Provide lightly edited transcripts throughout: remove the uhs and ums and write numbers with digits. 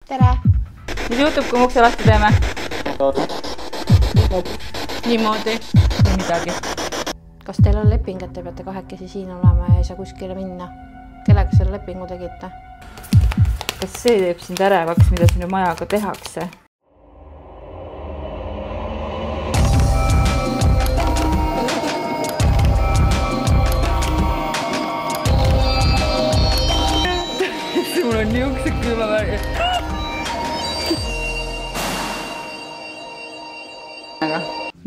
Tere! Mis juhtub, kui ukse lahti teeme? Niimoodi. Või midagi. Kas teil on leping, et te peate kahekesi siin olema ja ei saa kuskile minna? Kellega selle lepingu tegite? Kas see teeb sind ärevaks, mida sinu majaga tehakse? Mul on nii uksed külmavärgi.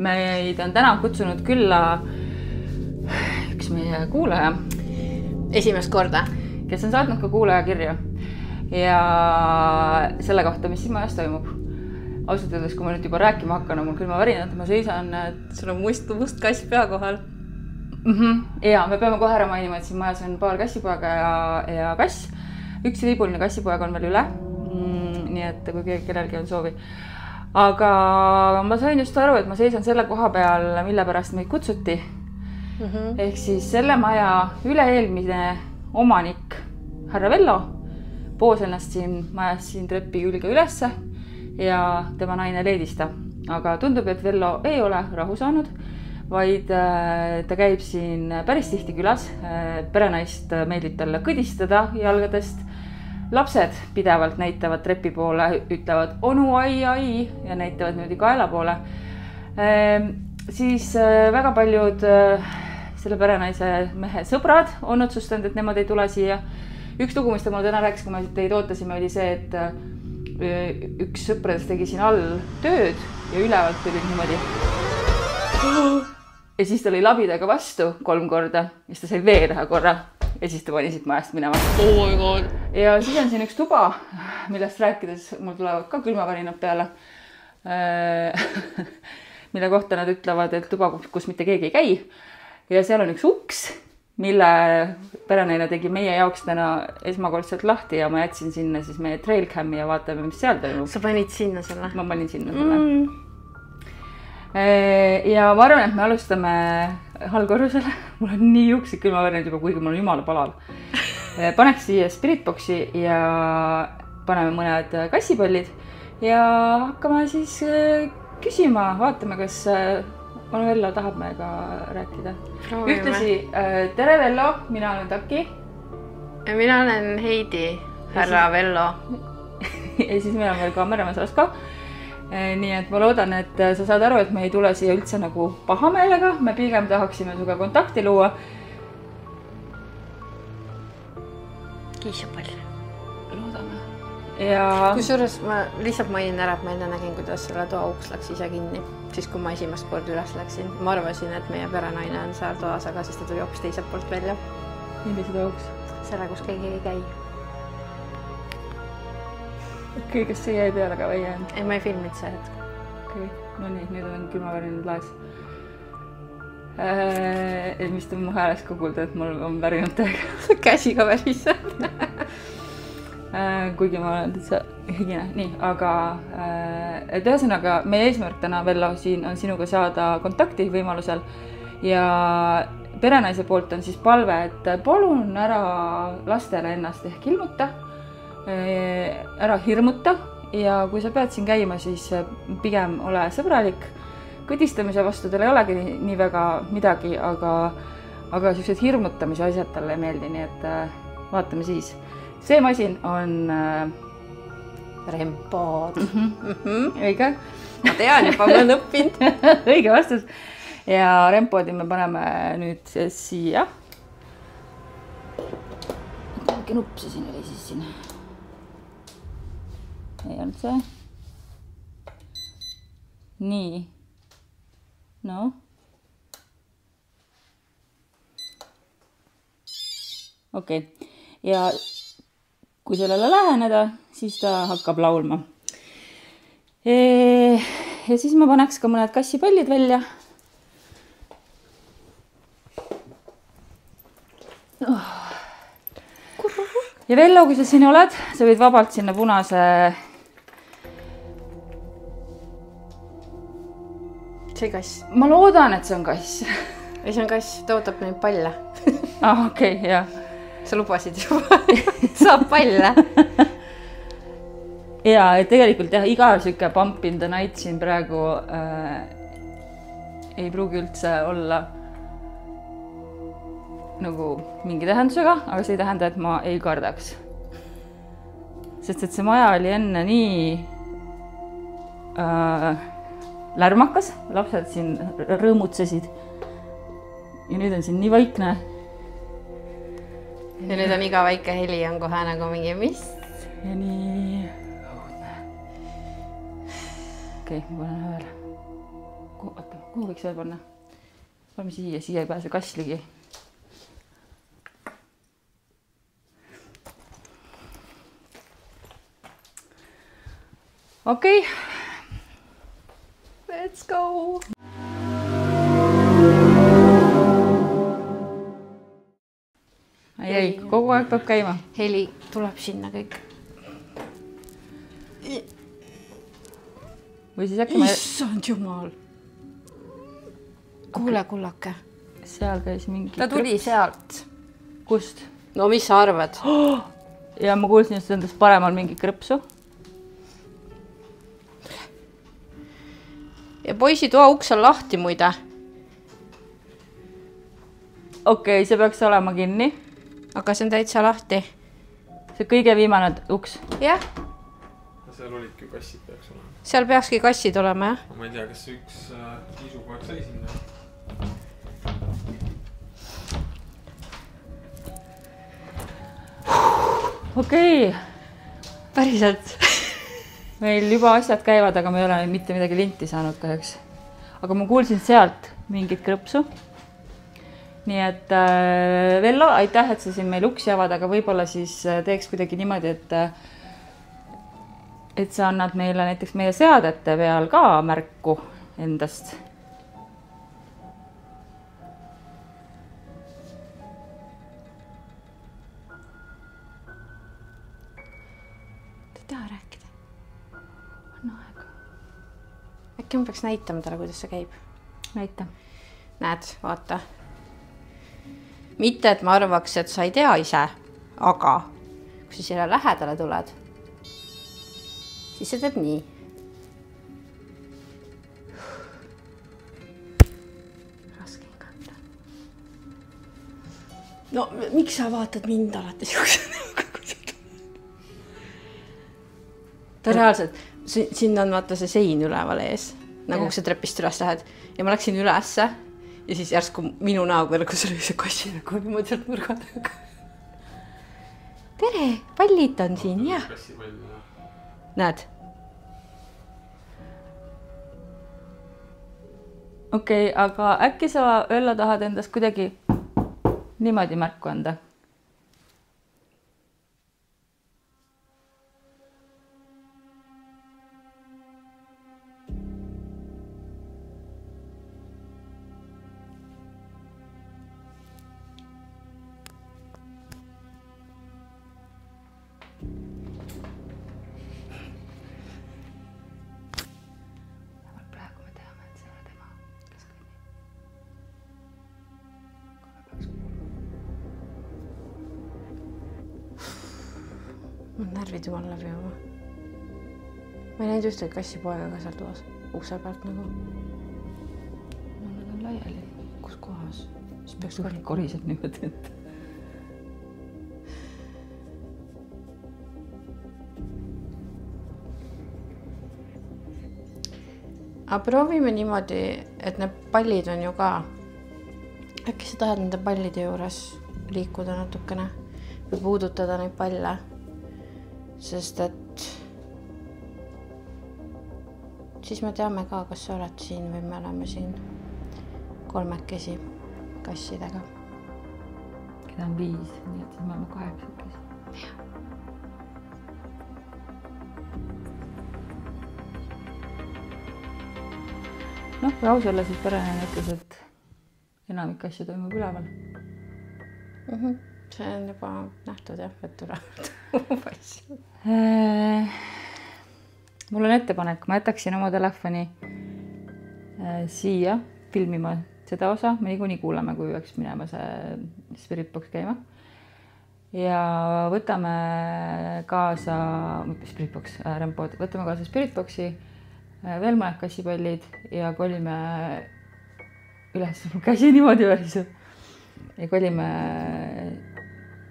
Meid on täna kutsunud külla üks meie kuulaja. Esimest korda. Kes on saatnud ka kuulaja kirju. Ja selle kohta, mis siin majas toimub. Ausalt öeldes, kui ma nüüd juba rääkima hakkan, mul külmavärinad, ma seisan, et sul on must kass pea kohal. Ja me peame kohe ära mainima, et siin majas on paar kassipoega ja kass. Üks liibuline kassipoeg on veel üle, nii et kui kellelgi on soovi. Aga ma sain just aru, et ma seisan selle koha peal, mille pärast meid kutsuti. Ehk siis selle maja üle-eelmine omanik, härra Vello, poos ennast siin majas siin trepi külge ülesse ja tema naine Leedista. Aga tundub, et Vello ei ole rahu saanud, vaid ta käib siin päris tihti külas. Perenaist meeldib talle kõdistada jalgadest. Lapsed pidevalt näitavad trepi poole, ütlevad onu ai ja näitavad niimoodi kaela poole. Siis väga paljud selle perenaise mehe sõbrad on otsustanud, et nemad ei tule siia. Üks lugu, mis ta mulle täna rääkis, kui me teid ootasime, oli see, et üks sõpradest tegi siin all tööd ja ülevalt tuli niimoodi. Ja siis ta lõi labidaga vastu 3 korda ja siis ta sai veel ühe korra. Ja siis ta pani siit majast minema. Oh my god. Ja siis on siin üks tuba, millest rääkides mul tulevad ka külmavärinad peale. Mille kohta nad ütlevad, et tuba, kus mitte keegi ei käi. Ja seal on üks uks, mille perenaine tegi meie jaoks täna esmakordselt lahti ja ma jätsin sinna siis meie trailcami ja vaatame, mis seal toimub. Sa panid sinna selle? Ma panin sinna selle. Ja ma arvan, et me alustame allkorrusele. Mul on nii juksed külmavärinad juba, kuigi mul on jumala palal. Paneks siia spiritboksi ja paneme mõned kassipallid ja hakkame siis küsima, vaatame, kas Vello tahab meiega rääkida. Ühtlasi, tere Vello, mina olen Taki. Ja mina olen Heidi, härra Vello. Ja siis meil on veel kaameramees Asko. Nii et ma loodan, et sa saad aru, et me ei tule siia üldse nagu pahameelega. Me pigem tahaksime suga kontakti luua. Kiisapall. Loodame. Ja... Kusjuures ma lihtsalt mainin ära, et ma enne nägin, kuidas selle toa uks läks ise kinni. Siis kui ma esimest kord üles läksin. Ma arvasin, et meie perenaine on seal toas, aga siis ta tuli hoopis teiselt poolt välja. Millise toa uks? Selle, kus keegi ei käi. Okei, kas see jäi peale ka või jäänud? Ei, ma ei filmid see hetk. Okei, no nii, nüüd on külmavärinad laes. Mis ta mu hääles ka kuulda, et mul on värinud täiega. Käsi ka väriseb. Kuigi ma olen täitsa higine. Nii, aga et ühesõnaga meie eesmärk täna, Vello, siin on sinuga saada kontakti võimalusel ja perenaise poolt on siis palve, et palun ära lastele ennast ehk ilmuta. Ära hirmuta ja kui sa pead siin käima, siis pigem ole sõbralik. Kõdistamise vastu teil ei olegi nii väga midagi, aga sellised hirmutamise asjad talle ei meeldi, nii et vaatame siis. See masin on Rempood. Õige. Ma tean juba, ma olen õppinud. Õige vastus. Ja rempoodi me paneme nüüd siia. Mingi nupp see siin oli siis siin. Ei olnud see. Nii. No. Okei. Ja kui sellele läheneda, siis ta hakkab laulma. Ja siis ma paneks ka mõned kassipallid välja. Ja Vello, kui sa siin oled, sa võid vabalt sinna punase... See kass. Ma loodan, et see on kass. Ei, see on kass, ta ootab neid palle. Okei, jah. Sa lubasid juba, saab palle. ja et tegelikult jah, iga sihuke pump in the night siin praegu ei pruugi üldse olla nagu mingi tähendusega, aga see ei tähenda, et ma ei kardaks. Sest et see maja oli enne nii lärmakas, lapsed siin rõõmutsesid ja nüüd on siin nii vaikne. Ja nüüd on iga väike heli on kohe nagu mingi mis? Ja nii õudne. Okei, ma panen veel. Oota, kuhu võiks veel panna? Paneme siia ei pääse kass ligi. Okei. Let's go! Ei, kogu aeg peab käima. Heli tuleb sinna kõik. Või siis äkki Issand jumal. Kuule, kullake. Seal käis mingi... Ta tuli sealt. Kust? No mis sa arvad? Ja ma kuulsin just endast paremal mingi krõpsu. Ja poisi toa uks on lahti muide. Okei, see peaks olema kinni. Aga see on täitsa lahti. See kõige viimane uks. Jah. Seal olidki kassid peaks olema. Seal peakski kassid olema, jah? Ma ei tea, kas üks isupoeg sai sinna. Okei. Päriselt. Meil juba asjad käivad, aga me ei ole mitte midagi linti saanud kahjuks. Aga ma kuulsin sealt mingit krõpsu. Nii et Vello, aitäh, et sa siin meil uksi avad, aga võib-olla siis teeks kuidagi niimoodi, et sa annad meile näiteks meie seadete peal ka märku endast. Ta ei taha rääkida. On aega. Äkki ma peaks näitama talle, kuidas see käib? Näita. Näed, vaata. Mitte, et ma arvaks, et sa ei tea ise, aga kui sa selle lähedale tuled, siis see teeb nii. Raske hingata. No, miks sa vaatad mind alati siukse? Ta reaalselt, siin on vaata see sein üleval ees, nagu kui sa trepist üles lähed ja ma läksin ülesse ja siis järsku minu näo peale, kus oli see kassi nagu niimoodi sealt nurga taga. Tere, pallid on siin, jah. Näed? Okei, aga äkki sa Vello tahad endast kuidagi niimoodi märku anda? Närvid jumal läbi oma. Ma ei näinud ühtegi kassipoega ka seal toas ukse pealt nagu. No nad on laiali. Kus kohas? Siis peaks korised niimoodi, et... Aga proovime niimoodi, et need pallid on ju ka. Äkki sa tahad nende pallide juures liikuda natukene või puudutada neid palle? Sest et siis me teame ka, kas sa oled siin või me oleme siin kolmekesi kassidega. Keda on 5, nii et siis me oleme 8. Noh, kui aus olla, siis perenaine ütles, et enamik asju toimub üleval. See on juba nähtud jah, et tulevad. Mul on ettepanek, ma jätaksin oma telefoni siia filmima seda osa. Me niikuinii kuuleme, kui peaks minema see Spiritbox käima. ja võtame kaasa Spiritbox, Rempood, võtame kaasa Spiritboxi, veel mõned kassipallid ja kolime üles, käsi niimoodi väriseb ja kolime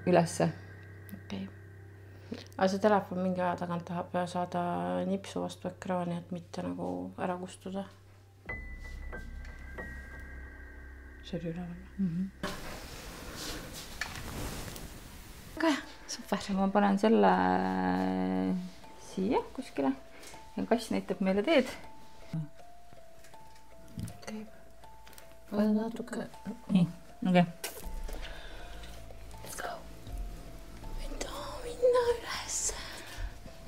ülesse. Okei. Aga see telefon mingi aja tagant tahab saada nipsu vastu ekraani, et mitte nagu ära kustuda. See oli üleval. Aga super. Ma panen selle siia kuskile ja kass näitab meile teed. Okei. Vaja natuke. Nii, okei. Let's go. Minna üles.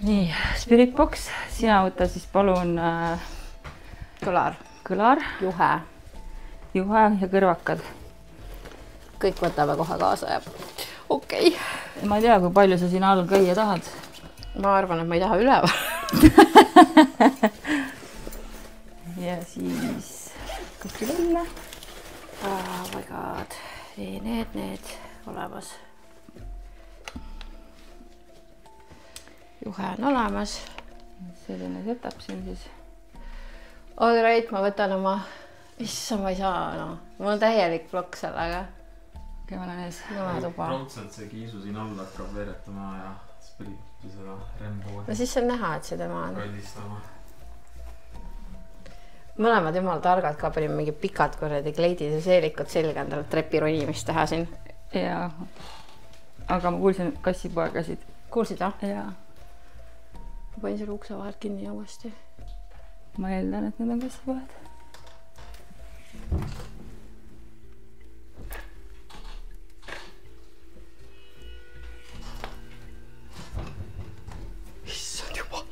Nii, Spiritbox, sina võta siis palun Kõlar. juhe ja kõrvakad. Kõik võtame kohe kaasa ja okei. Ma ei tea, kui palju sa siin all käia tahad. Ma arvan, et ma ei taha üleval. Ja siis kõiki välja. Oh my god. Need olemas. Juhe on olemas. Selline setup siin siis. All right, ma võtan oma... Issa, ma ei saa, no. Mul on täielik blokk sellega. Okei, ma olen ees. Tuba. Raudselt see kiisu siin all hakkab veeretama ja Spiritu seda Rempoodi. No siis on näha, et see tema on. Kallistama. Mõlemad jumal targad ka panin mingi pikad korredi kleidid ja seelikud selga endale trepi ronimist teha siin. Ja, aga ma kuulsin kassipoe käsid. Kuulsid, jah? Ja. Ma panin selle ukse vahelt kinni ja uuesti. Ma eeldan, et need on kassipoed. Issand jumal.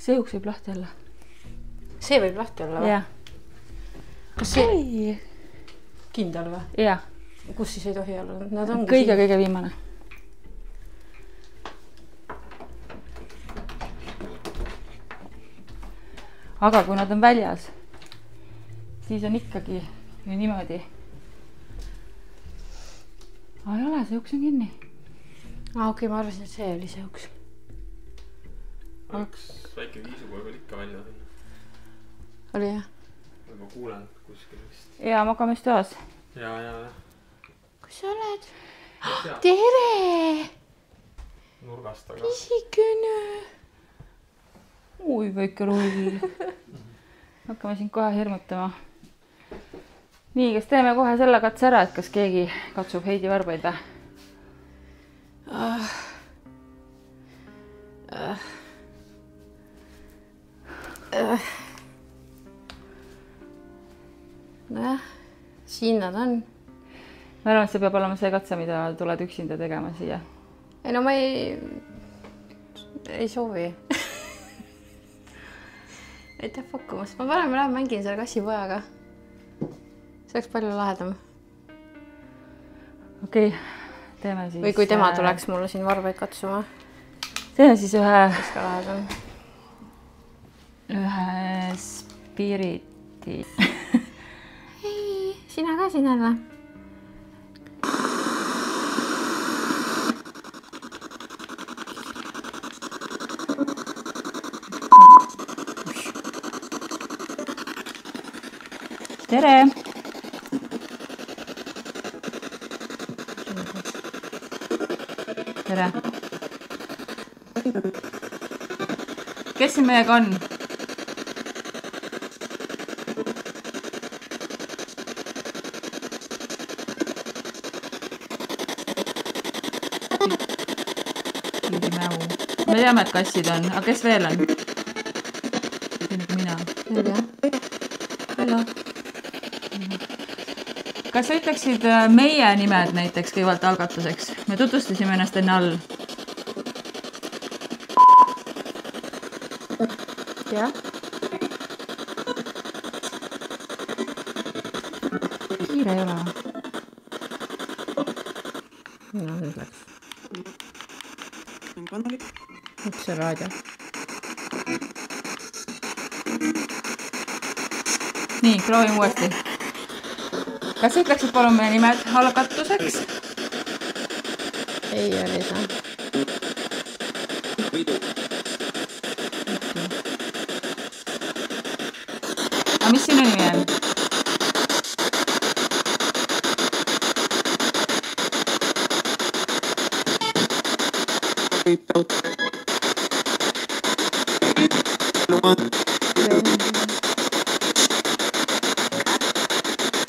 See uks võib lahti olla. See võib lahti olla või? Ja. Kas see kindel või? Ja. Kus siis ei tohi olla? Nad ongi kõige viimane. Aga kui nad on väljas, siis on ikkagi ju niimoodi. Ei ole, see uks on kinni. Okei, ma arvasin, et see oli see uks. Üks väike kiisupoeg oli ikka välja sinna. Oli jah? Ma kuulen kuskil vist. Ja magamistoas. Ja. Kus sa oled? Tere! Nurgast aga. Pisikene. Ui, väike rull. Hakkame siin kohe hirmutama. Nii, kas teeme kohe selle katse ära, et kas keegi katsub Heidi varbaid või? Nojah, siin nad on. Ma arvan, et see peab olema see katse, mida tuled üksinda tegema siia. Ei no ma ei soovi. Aitäh pakkumast. Ma parem lähen mängin selle kassipojaga. See oleks palju lahedam. Okei, teeme siis... Või kui tema tuleks mulle siin varbaid katsuma. Teeme siis ühe spiriti. Hei, sina ka siin jälle. Tere! Tere! Kes siin meiega on? Me teame, et kassid on, aga kes veel on? See nagu mina. Hallo. Kas sa ütleksid meie nimed näiteks kõigepealt algatuseks? Me tutvustasime ennast enne all. Jah. Kiire ei ole. No nüüd läks. Üks see raadio. nii, proovime uuesti. Kas ütleksid palun meie nimed algatuseks? Ei oli see. Aga mis sinu nimi on?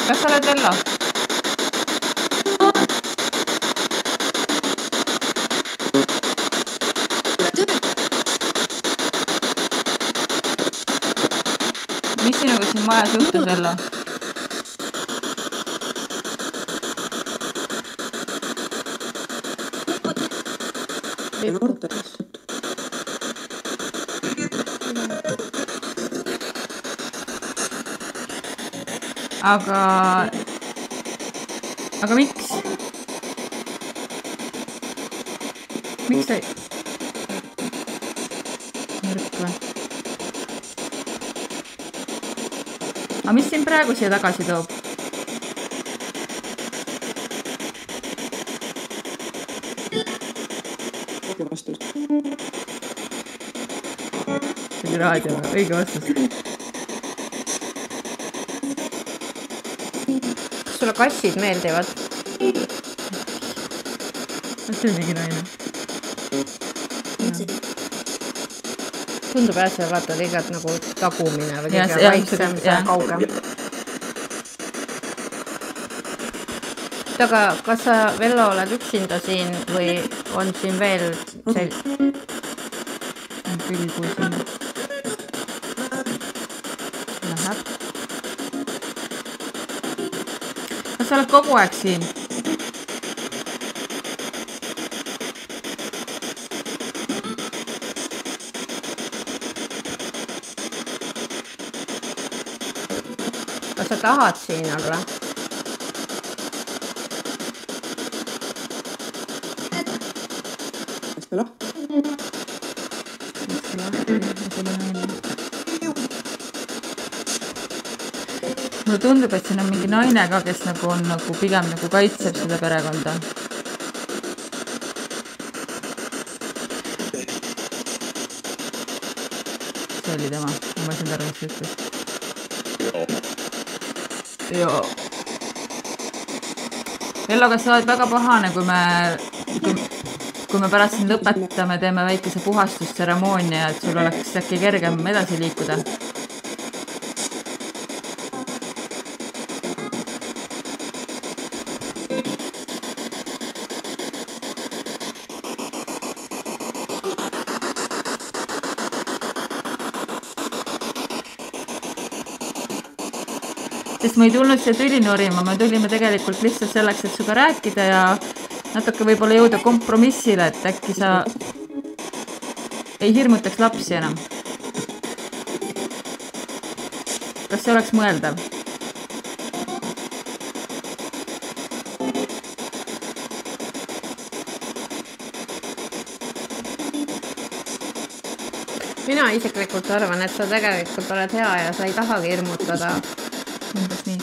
Kas sa oled Vello? Mis sinuga siin majas juhtus, Vello? Viputas. Aga miks? Miks sa... Mürk või? Aga mis siin praegu siia tagasi toob? Vastus. See oli raadio, õige vastus. Kas sulle kassid meeldivad? See on mingi naine. Tundub jah, see vaata liigalt nagu tagumine või Ja, kõige vaiksem, ja. kaugem. Aga kas sa, Vello, oled üksinda siin või on siin veel Küll kui siin läheb? Kas sa oled kogu aeg siin? Kas sa tahad siin olla? Kas ta lahti? Mulle tundub, et siin on mingi naine ka, kes nagu on nagu pigem nagu kaitseb seda perekonda. See oli tema. Ma ei saanud aru, mis see ütles. Joo. Vello, kas sa oled väga pahane, kui me pärast siin lõpetame, teeme väikese puhastustseremoonia, et sul oleks äkki kergem edasi liikuda? Sest me ei tulnud siia tüli norima, me tulime tegelikult lihtsalt selleks, et suga rääkida ja natuke võib-olla jõuda kompromissile, et äkki sa ei hirmutaks lapsi enam. Kas see oleks mõeldav? Mina isiklikult arvan, et sa tegelikult oled hea ja sa ei tahagi hirmutada. Umbes nii.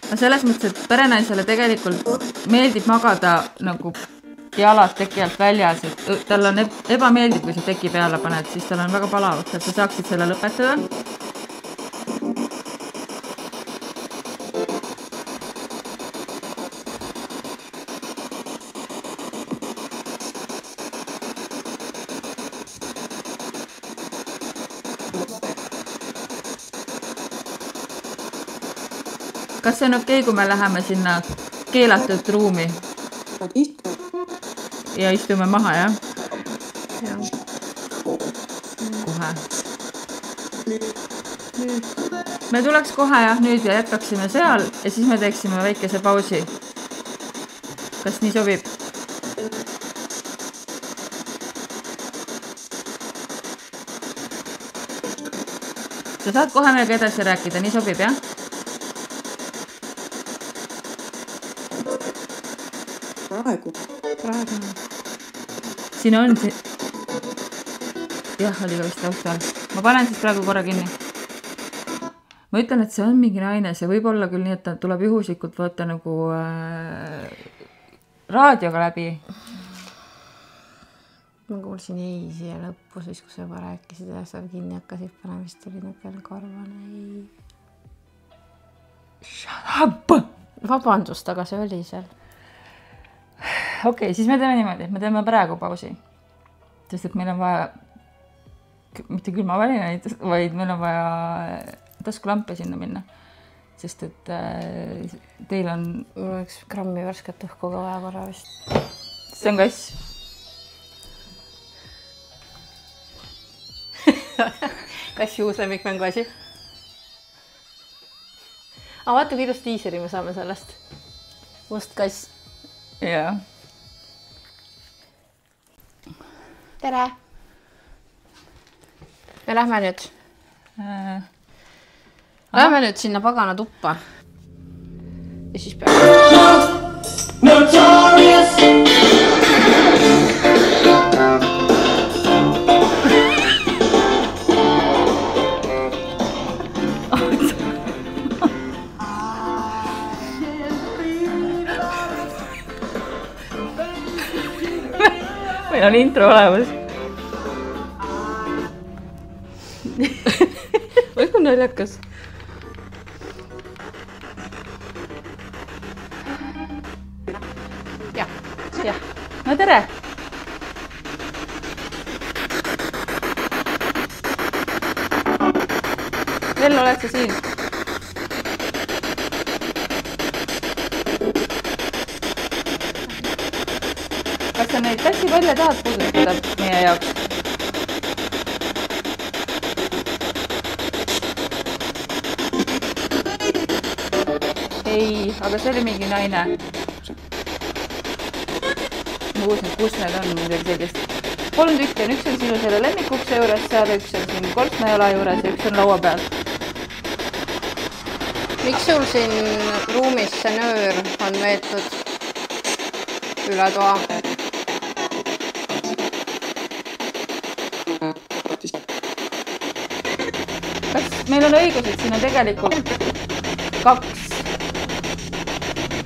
Aga selles mõttes, et perenaisele tegelikult meeldib magada nagu jalad teki alt väljas, et tal on ebameeldib, kui sa teki peale paned, siis tal on väga palav, et sa saaksid selle lõpetada. Kas see on okei, kui me läheme sinna keelatud ruumi ja istume maha, jah? Kohe. Me tuleks kohe jah nüüd ja jätkaksime seal ja siis me teeksime väikese pausi. Kas nii sobib? Sa saad kohe meiega edasi rääkida, nii sobib, jah? Praegu. Siin on see... Jah, oli ka vist taustal. ma panen siis praegu korra kinni. Ma ütlen, et see on mingi naine, see võib olla küll nii, et ta tuleb juhuslikult võtta nagu raadioga läbi. Ma kuulsin ei siia lõppu, siis kui sa juba rääkisid ja sa kinni hakkasid panema, vist oli niisugune karvane ei. Shut up! Vabandust, aga see oli seal. Okei, siis me teeme niimoodi, et me teeme praegu pausi. Sest et meil on vaja mitte külmavälinaid, vaid meil on vaja taskulampe sinna minna. Sest et teil on... Mul oleks grammi värsket õhku ka vaja korra vist. See on kass. Kassi uus lemmikmängu asi. Vaata, kui ilus tiiseri me saame sellest. Must kass. Jaa. Tere! Me lähme nüüd. Lähme nüüd sinna pagana tuppa. Ja siis peab... Notorious! Meil on intro olemas. Või kui naljakas. Jah. No tere! Vello, oled sa siin? Kas sa neid kassipalle tahad puudutada meie jaoks? Ei, aga see oli mingi naine. Ma kuulsin, kus need on midagi sellist. 3 tükki on, üks on sinu selle lemmikukse juures, seal üks on siin kolksnajala juures ja üks on laua peal. Miks sul siin ruumis see nöör on veetud üle toa? Kas meil on õigus, et siin on tegelikult 2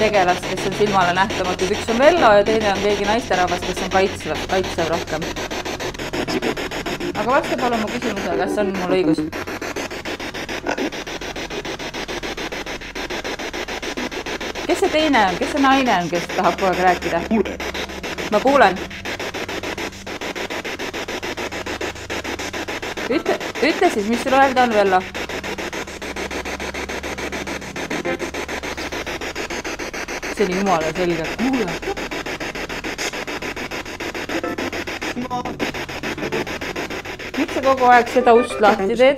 tegelast, kes on silmale nähtamatud. Üks on Vello ja teine on keegi naisterahvas, kes on kaitsev rohkem. Aga vasta palun mu küsimusele, kas on mul õigus? Kes see teine on? Kes see naine on, kes tahab kogu aeg rääkida? Ma kuulen. Ütle siis, mis sul öelda on, Vello? See oli jumala selge. Kuule. Miks sa kogu aeg seda ust lahti teed?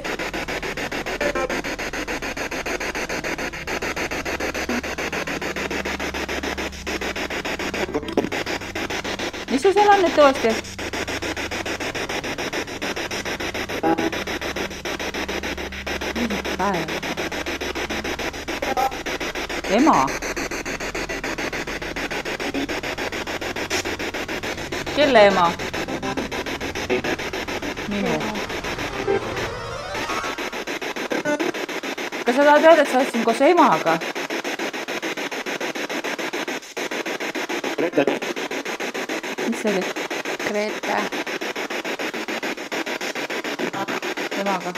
Mis sul seal on nüüd tõesti? Päev. Ema. Kelle ema? Minu. Kas sa tahad öelda, et sa oled siin koos emaga? Mis see oli? Grete. Emaga.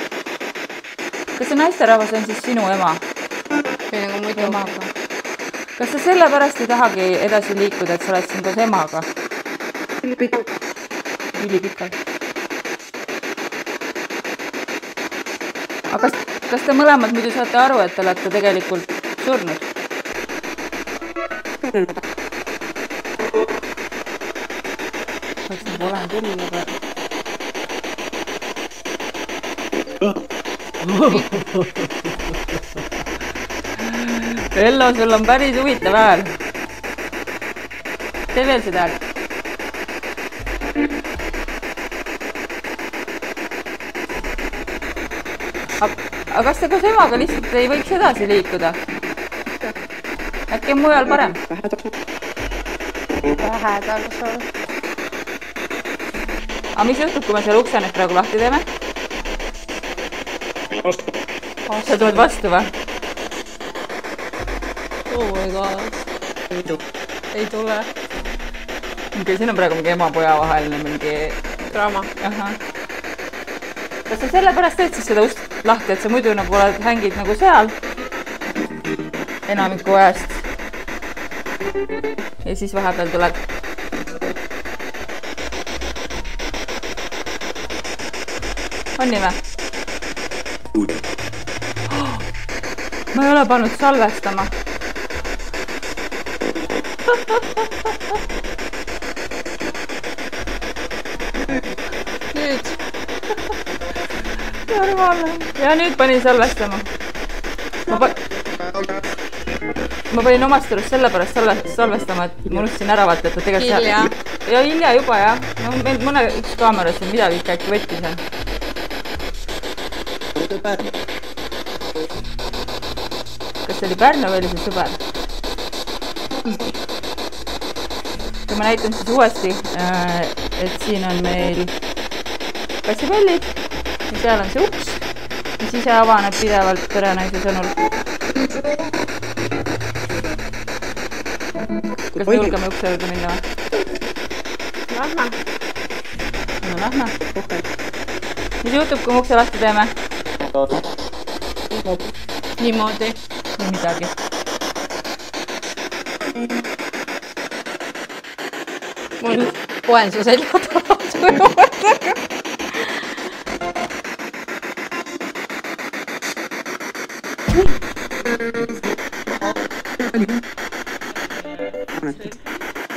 Kas see naisterahvas on siis sinu ema? Või nagu muidu emaga. Kas sa sellepärast ei tahagi edasi liikuda, et sa oled siin koos emaga? Ülipikalt. Aga kas te mõlemad muidu saate aru, et te olete tegelikult surnud? Kas nagu olen küll, aga... Vello, sul on päris huvitav hääl. Tee veel seda hääl. Aga kas te koos emaga lihtsalt ei võiks edasi liikuda? Äkki on mujal parem? Lähedal sul. Aga mis juhtub, kui me selle ukse nüüd praegu lahti teeme? sa tuled vastu või? Oh my god. Ei tule. Okei, siin on praegu mingi ema-poja vaheline mingi... Draama. Aha. Kas sa sellepärast teed siis seda ust lahti, et sa muidu nagu oled, hängid nagu seal enamiku ajast ja siis vahepeal tuleb on nii või? Ma ei ole pannud salvestama. Nüüd. Normaalne. Ja nüüd panin salvestama. Ma panin omast arust sellepärast salvestama, et ma unustasin ära vaata, et tegelikult hilja. Ja hilja juba, jah. No, mõne üks kaamera siin midagi ikka äkki võttis on. Kas see oli Pärnu või oli see sõber? Kui ma näitan siis uuesti, et siin on meil kassipallid ja seal on see uks ja siis avaneb pidevalt perenaise sõnul. Kas me julgeme ukse juurde minna või? Lähme. No lähme. Mis juhtub, kui me ukse lahti teeme? Niimoodi. Või midagi. Mul poen su selja taha juurde.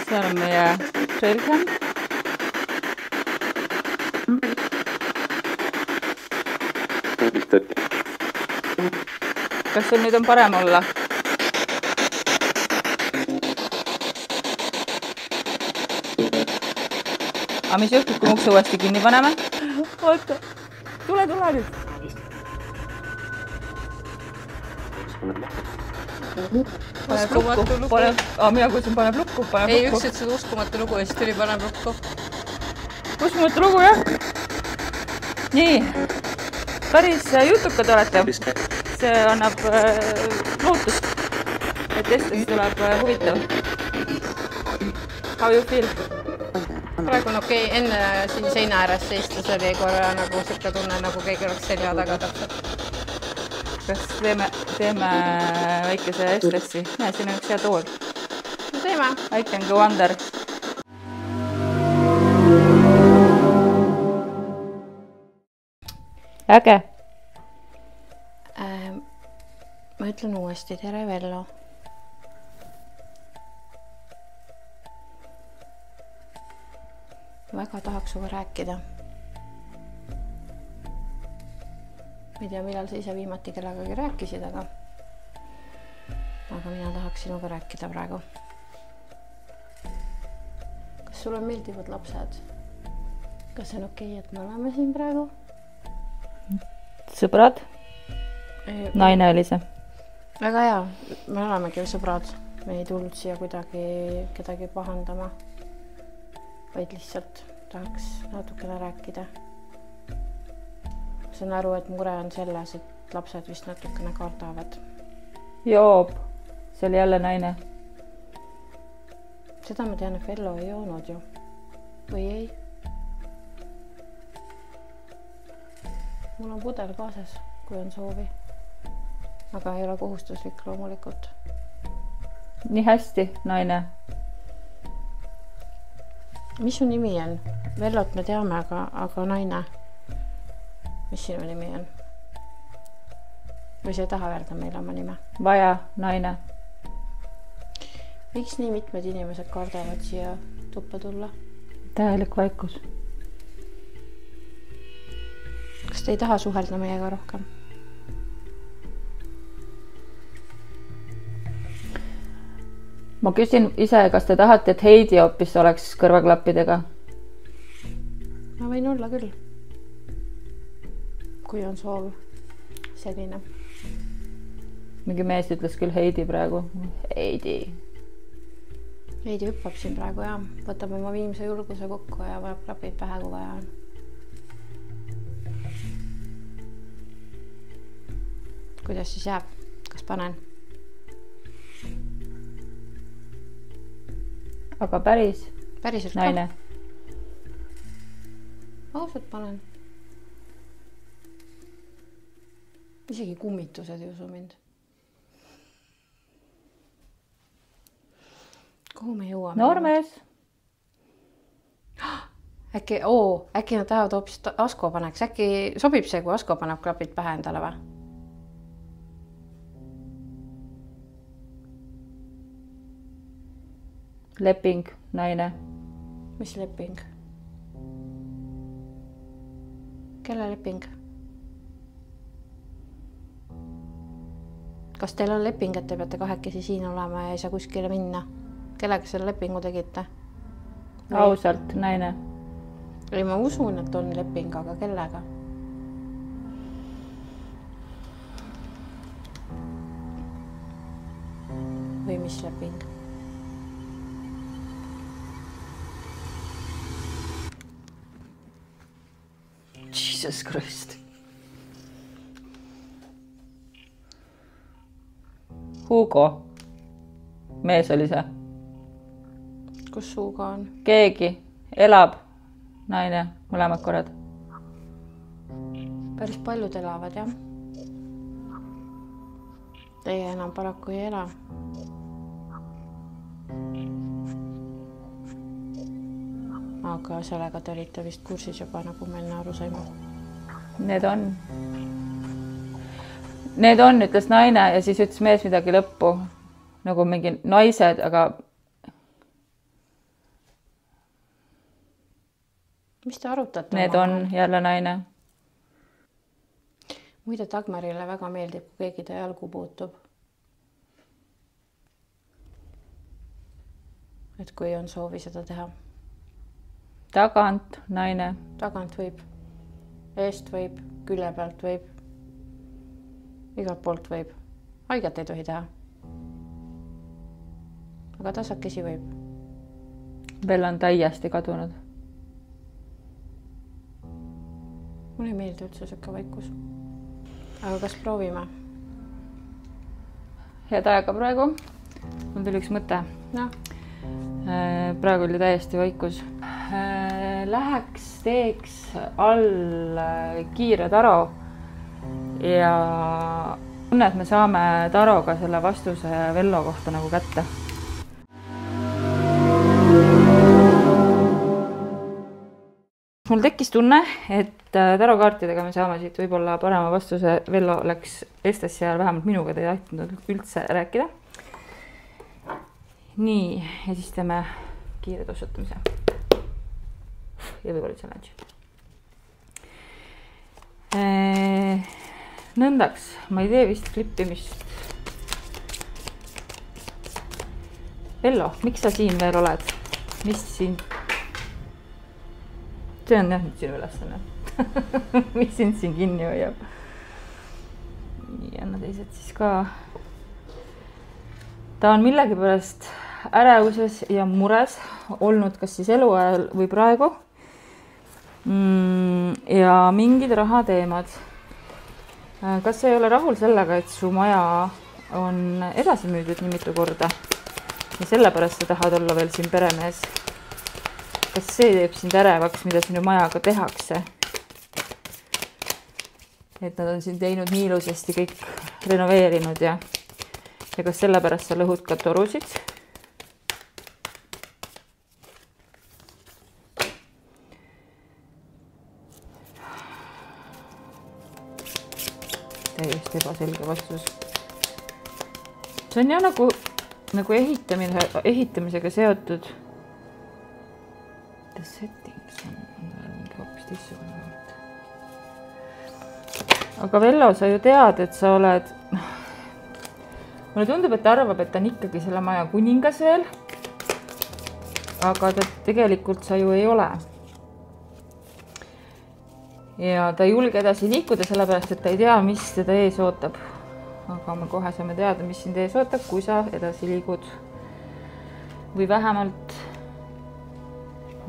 Seal on meie trailcam. Kas sul nüüd on parem olla? Aga mis juhtub, kui ukse uuesti kinni paneme? Oota, tule nüüd. Uskumatu lugu. Mina kuulsin, paneb lukku. Ei, üks ütles uskumatu lugu ja siis tuli paneb lukku. Uskumatu lugu, jah. Nii, päris jutukad olete. See annab lootust, et testis tuleb huvitav. How you feel? Praegu on okei, enne siin seina ääres seistes oli korra nagu siuke tunne, nagu keegi oleks selja taga täpselt. Kas teeme väikese estressi? Näe, siin on üks hea tool. No teeme. I can go under. Äge. Ma ütlen uuesti, tere Vello. Väga tahaks suga rääkida. Ma ei tea, millal sa ise viimati kellegagi rääkisid, aga mina tahaks sinuga rääkida praegu. Kas sulle meeldivad lapsed? Kas see on okei, et me oleme siin praegu? Sõbrad? Naine oli see. Väga hea, me olemegi sõbrad. Me ei tulnud siia kuidagi kedagi pahandama, vaid lihtsalt tahaks natukene rääkida. Saan aru, et mure on selles, et lapsed vist natukene kardavad. Joob, see oli jälle naine. Seda ma tean, et Vello ei joonud ju. Või ei? Mul on pudel kaasas, kui on soovi. Aga ei ole kohustuslik loomulikult. Nii hästi, naine. Mis su nimi on? Vellot me teame, aga naine. Mis sinu nimi on? Või sa ei taha öelda meile oma nime? Vaja, naine. Miks nii mitmed inimesed kardavad siia tuppa tulla? Tähelik vaikus. Kas te ei taha suhelda meiega rohkem? Ma küsin ise, kas te tahate, et Heidi hoopis oleks kõrvaklappidega? Ma võin olla küll. Kui on soov selline. Mingi mees ütles küll Heidi praegu. Heidi. Heidi hüppab siin praegu ja võtab oma viimse julguse kokku ja paneb klapid pähe, kui vaja on. kuidas siis jääb, kas panen? aga päriselt naine. Ausalt panen. Isegi kummitused ei usu mind. Kuhu me jõuame? Noormees. Äkki nad tahavad hoopis Asko paneks. Äkki sobib see, kui Asko paneb klapid pähe endale või? Leping, naine. Mis leping? Kelle leping? Kas teil on leping, et te peate kahekesi siin olema ja ei saa kuskile minna? Kellega selle lepingu tegite? Ausalt, naine. Ei, ma usun, et on leping, aga kellega? Või mis leping? Jesus Christ. Hugo. Mees oli see. Kus Hugo on? Keegi elab. Naine, mõlemad korrad. Päris paljud elavad, jah. Teie enam paraku ei ela. Aga sellega te olite vist kursis juba, nagu me enne aru saime. Need on, ütles naine ja siis ütles mees midagi lõppu. Nagu mingi naised, aga... Mis te arutate? Need on jälle naine. Muide, Dagmarile väga meeldib, kui keegi ta jalgu puutub. Et kui on soovi seda teha. Tagant, naine. Tagant võib. Eest võib. Külje pealt võib. Igalt poolt võib. Haiget ei tohi teha. Aga tasakesi võib. Veel on täiesti kadunud. Mulle ei meeldi üldse siuke vaikus. Aga kas proovime? Head aega praegu. Mul tuli üks mõte. No. Praegu oli täiesti vaikus. Läheks, teeks all kiire taro ja tunne, et me saame taroga selle vastuse Vello kohta nagu kätte. Mul tekkis tunne, et tarokaartidega me saame siit võib-olla parema vastuse. Vello läks Estesse ja vähemalt minuga te ei tahtnud üldse rääkida. Nii, ja siis teeme kiire tossutamise. Ja võib-olla challenge. Nõndaks, ma ei tee vist klippimist. Vello, miks sa siin veel oled? Mis siin? See on jah nüüd sinu ülesanne. Mis sind siin kinni hoiab? Nii, anna teised siis ka. Ta on millegipärast ärevuses ja mures olnud kas siis eluajal või praegu. Ja mingid rahateemad. Kas sa ei ole rahul sellega, et su maja on edasi müüdud nii mitu korda ja sellepärast sa tahad olla veel siin peremees? Kas see teeb sind ärevaks, mida sinu majaga tehakse? Et nad on siin teinud nii ilusasti kõik renoveerinud ja kas sellepärast sa lõhud ka torusid? Täiesti ebaselge vastus. See on jah nagu ehitamisega seotud. The settings on mingi hoopis teistsugune. Aga Vello, sa ju tead, et sa oled... Mulle tundub, et ta arvab, et ta on ikkagi selle maja kuningas veel. Aga ta tegelikult sa ju ei ole. Ja ta ei julge edasi liikuda sellepärast, et ta ei tea, mis teda ees ootab. Aga me kohe saame teada, mis sind ees ootab, kui sa edasi liigud. Või vähemalt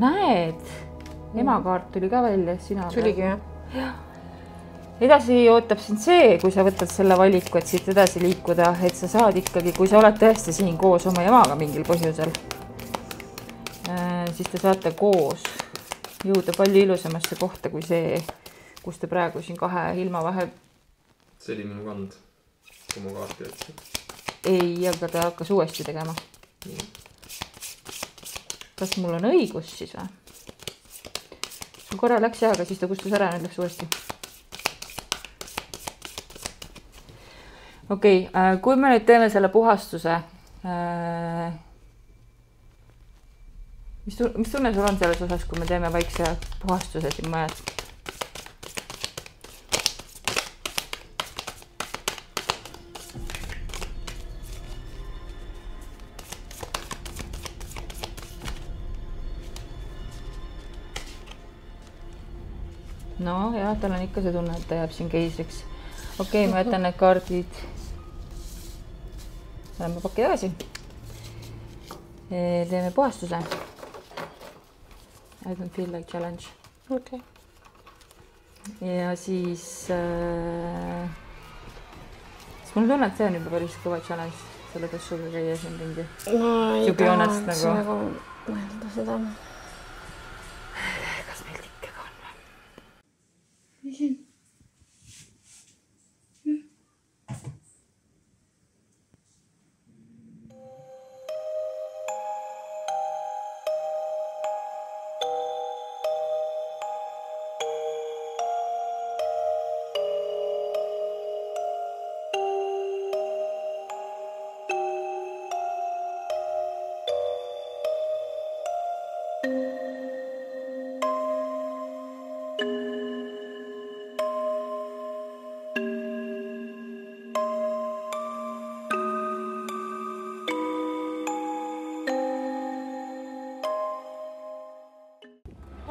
näed, emakaart tuli ka välja. Tuligi, jah? edasi ootab sind see, kui sa võtad selle valiku, et siit edasi liikuda, et sa saad ikkagi, kui sa oled tõesti siin koos oma emaga mingil põhjusel, siis te saate koos jõuda palju ilusamasse kohta kui see, kus te praegu siin kahe ilma vahel. See oli minu kand, kui ma kaarti jätsin. Ei, aga ta hakkas uuesti tegema. Kas mul on õigus siis või? Sul korra läks jah, aga siis ta kustus ära, nüüd läks uuesti. Okei, kui me nüüd teeme selle puhastuse, mis tunne sul on selles osas, kui me teeme vaikse puhastuse siin majas? No jah, tal on ikka see tunne, et ta jääb siin keisriks. Okei, ma jätan need kaardid. Oleme pakki tagasi. Teeme puhastuse. I don't feel like challenge. Okay. Ja siis mul tunne, et see on juba päris kõva challenge. Selle tassuga käia siin ringi. No ei tahaks nagu mõelda seda. Kas meil ikka on või? Mis siin?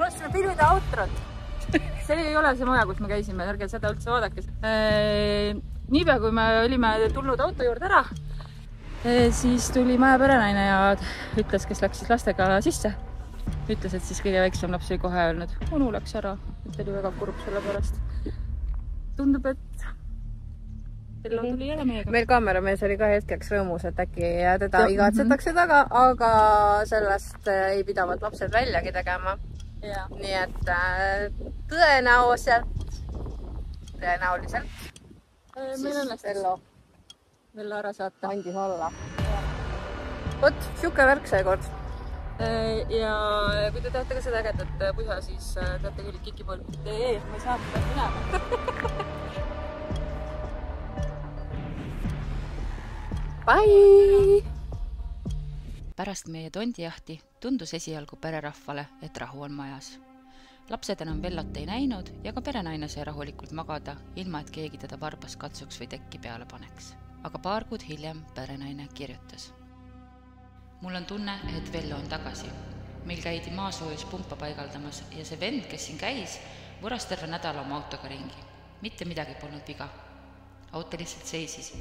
Unustasime filmida outrot. See ei ole see maja, kus me käisime, ärge seda üldse vaadake. Niipea, kui me olime tulnud auto juurde ära, siis tuli maja perenaine ja ütles, kes läks siis lastega sisse. Ütles, et siis kõige väiksem laps oli kohe öelnud, onu läks ära, et oli väga kurb selle pärast. Tundub, et Vello tuli jälle meiega. Meil kaameramees oli ka hetkeks rõõmus, et äkki teda igatsetakse taga, aga sellest ei pidavad lapsed väljagi tegema. Ja. Nii et tõenäoliselt meil õnnestus Vello ära saata. Andis alla. Vot, siuke värk seekord. Ja kui te tahate ka seda ägedat pusa, siis teate küll kiki.ee, ma ei saa seda minema. Bye! Pärast meie tondijahti tundus esialgu pererahvale, et rahu on majas. Lapsed enam Vellot ei näinud ja ka perenaine sai rahulikult magada, ilma et keegi teda varbas katsuks või tekki peale paneks. Aga paar kuud hiljem perenaine kirjutas. Mul on tunne, et Vello on tagasi. Meil käidi maasoojuspumpa paigaldamas ja see vend, kes siin käis, võras terve nädala oma autoga ringi. Mitte midagi polnud viga. Auto lihtsalt seisis,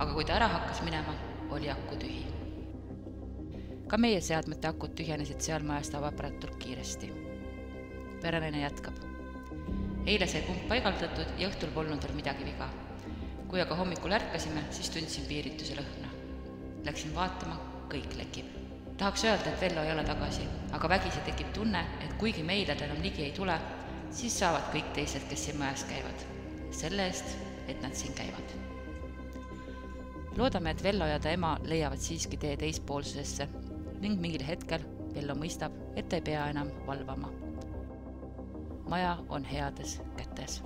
aga kui ta ära hakkas minema, oli aku tühi. Ka meie seadmete akud tühjenesid seal majas tavaaparatur kiiresti. Perenaine jätkab. Eile sai pump paigaldatud ja õhtul polnud veel midagi viga. Kui aga hommikul ärkasime, siis tundsin piirituse lõhna. Läksin vaatama, kõik lekib. Tahaks öelda, et Vello ei ole tagasi, aga vägisi tekib tunne, et kuigi meile ta enam ligi ei tule, siis saavad kõik teised, kes siin majas käivad. Selle eest, et nad siin käivad. Loodame, et Vello ja ta ema leiavad siiski tee teispoolsusesse ning mingil hetkel Vello mõistab, et ta ei pea enam valvama. Maja on heades kätes.